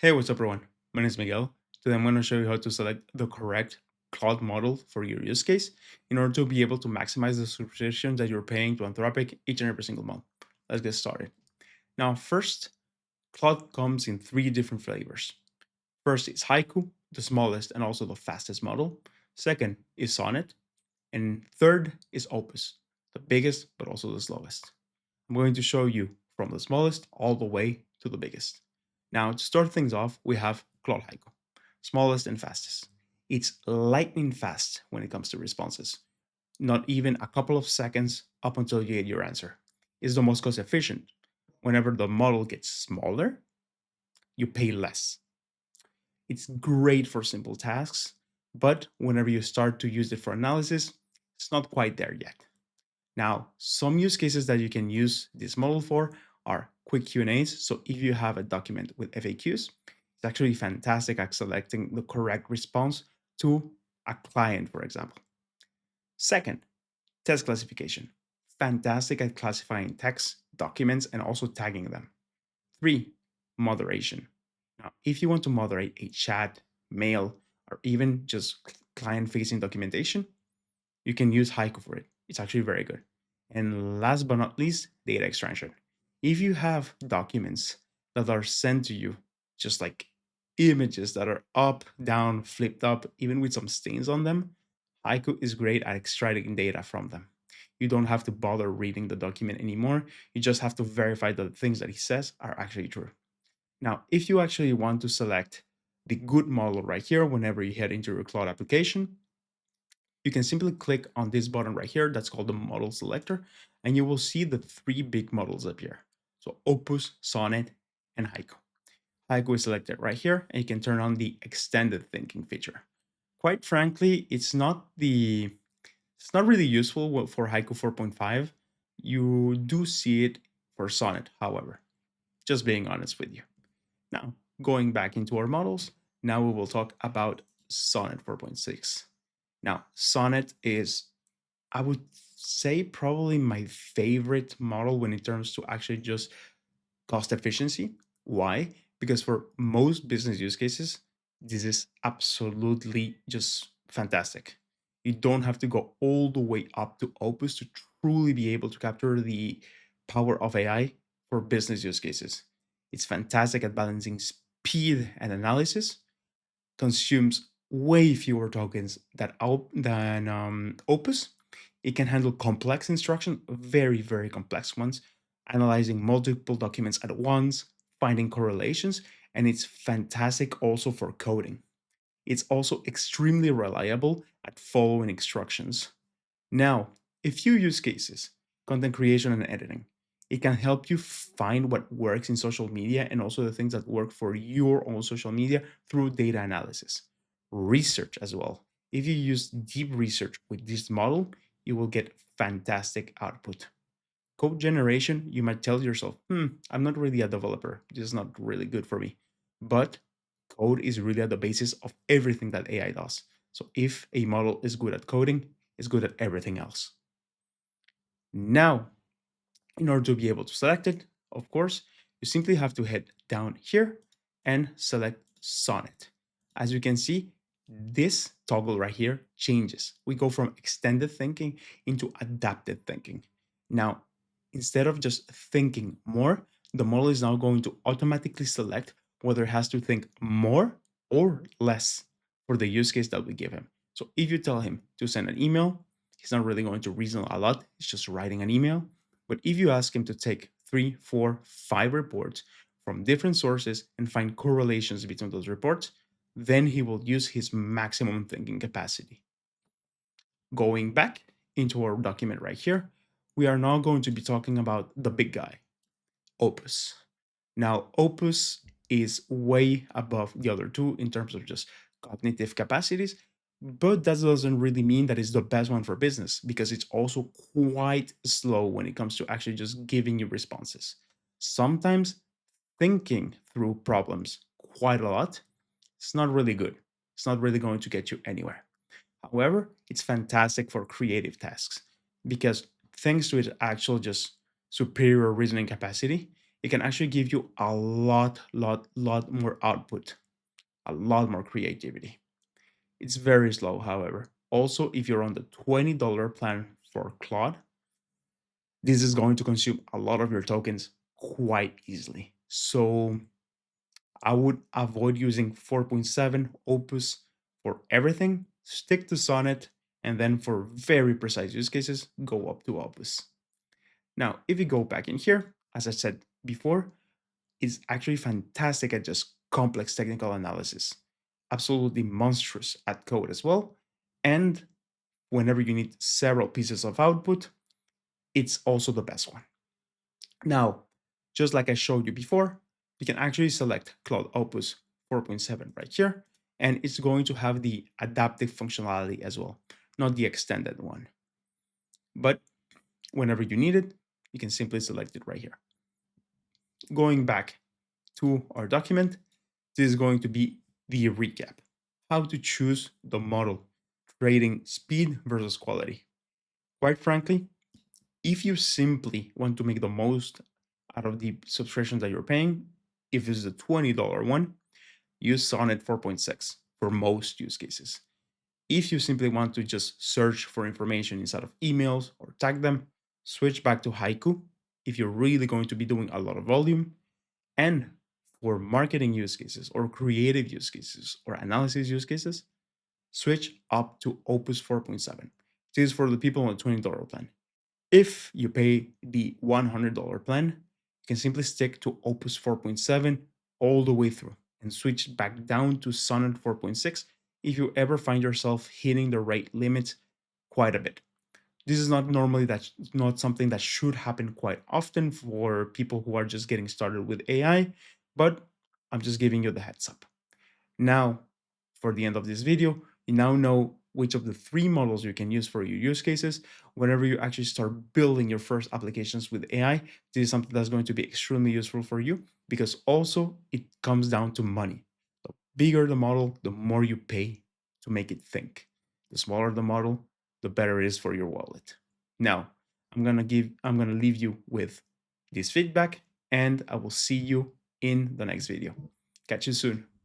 Hey, what's up, everyone? My name is Miguel. Today, I'm going to show you how to select the correct cloud model for your use case in order to be able to maximize the subscription that you're paying to Anthropic each and every single month. Let's get started. Now, first, Cloud comes in three different flavors. First is Haiku, the smallest and also the fastest model. Second is Sonnet. And third is Opus, the biggest but also the slowest. I'm going to show you from the smallest all the way to the biggest. Now, to start things off, we have Claude Haiku, smallest and fastest. It's lightning fast when it comes to responses, not even a couple of seconds up until you get your answer. It's the most cost efficient. Whenever the model gets smaller, you pay less. It's great for simple tasks, but whenever you start to use it for analysis, it's not quite there yet. Now, some use cases that you can use this model for are quick Q&As. So if you have a document with FAQs, it's actually fantastic at selecting the correct response to a client, for example. Second, text classification. Fantastic at classifying text, documents, and also tagging them. Three, moderation. Now, if you want to moderate a chat, mail, or even just client-facing documentation, you can use Haiku for it. It's actually very good. And last but not least, data extraction. If you have documents that are sent to you, just like images that are up, down, flipped up, even with some stains on them, Haiku is great at extracting data from them. You don't have to bother reading the document anymore. You just have to verify that the things that he says are actually true. Now, if you actually want to select the good model right here, whenever you head into your cloud application, you can simply click on this button right here that's called the model selector, and you will see the three big models appear. So Opus, Sonnet, and Haiku. Haiku is selected right here, and you can turn on the extended thinking feature. Quite frankly, it's not really useful for Haiku 4.5. You do see it for Sonnet, however, just being honest with you. Now, going back into our models, now we will talk about Sonnet 4.6. Now, Sonnet is, I would say, probably my favorite model when it comes to actually just cost efficiency. Why? Because for most business use cases, this is absolutely just fantastic. You don't have to go all the way up to Opus to truly be able to capture the power of AI for business use cases. It's fantastic at balancing speed and analysis, consumes way fewer tokens than Opus. It can handle complex instructions, very, very complex ones, analyzing multiple documents at once, finding correlations, and it's fantastic also for coding. It's also extremely reliable at following instructions. Now, a few use cases: content creation and editing. It can help you find what works in social media and also the things that work for your own social media through data analysis. Research as well. If you use deep research with this model, you will get fantastic output. Code generation, you might tell yourself, I'm not really a developer. This is not really good for me. But code is really at the basis of everything that AI does. So if a model is good at coding, it's good at everything else. Now, in order to be able to select it, of course, you simply have to head down here and select Sonnet. As you can see, this toggle right here changes. We go from extended thinking into adaptive thinking. Now, instead of just thinking more, the model is now going to automatically select whether it has to think more or less for the use case that we give him. So if you tell him to send an email, he's not really going to reason a lot. It's just writing an email. But if you ask him to take 3, 4, 5 reports from different sources and find correlations between those reports, then he will use his maximum thinking capacity. Going back into our document right here, we are now going to be talking about the big guy, Opus. Now, Opus is way above the other two in terms of just cognitive capacities, but that doesn't really mean that it's the best one for business because it's also quite slow when it comes to actually just giving you responses. Sometimes thinking through problems quite a lot, it's not really good. It's not really going to get you anywhere. However, it's fantastic for creative tasks because thanks to its actual just superior reasoning capacity, it can actually give you a lot more output, a lot more creativity. It's very slow, however. Also, if you're on the $20 plan for Claude, this is going to consume a lot of your tokens quite easily. So I would avoid using 4.7 Opus for everything, stick to Sonnet, and then for very precise use cases, go up to Opus. Now, if you go back in here, as I said before, it's actually fantastic at just complex technical analysis, absolutely monstrous at code as well. And whenever you need several pieces of output, it's also the best one. Now, just like I showed you before, you can actually select Cloud Opus 4.7 right here, and it's going to have the adaptive functionality as well, not the extended one. But whenever you need it, you can simply select it right here. Going back to our document, this is going to be the recap. How to choose the model, trading speed versus quality. Quite frankly, if you simply want to make the most out of the subscriptions that you're paying, if it's a $20 one, use Sonnet 4.6 for most use cases. If you simply want to just search for information inside of emails or tag them, switch back to Haiku if you're really going to be doing a lot of volume. And for marketing use cases or creative use cases or analysis use cases, switch up to Opus 4.7. This is for the people on the $20 plan. If you pay the $100 plan, you can simply stick to Opus 4.7 all the way through and switch back down to Sonnet 4.6 if you ever find yourself hitting the rate limits quite a bit. This is not normally that's not something that should happen quite often for people who are just getting started with AI, but I'm just giving you the heads up. Now, for the end of this video, you now know which of the three models you can use for your use cases. Whenever you actually start building your first applications with AI, this is something that's going to be extremely useful for you because also it comes down to money. The bigger the model, the more you pay to make it think. The smaller the model, the better it is for your wallet. Now, I'm gonna leave you with this feedback, and I will see you in the next video. Catch you soon.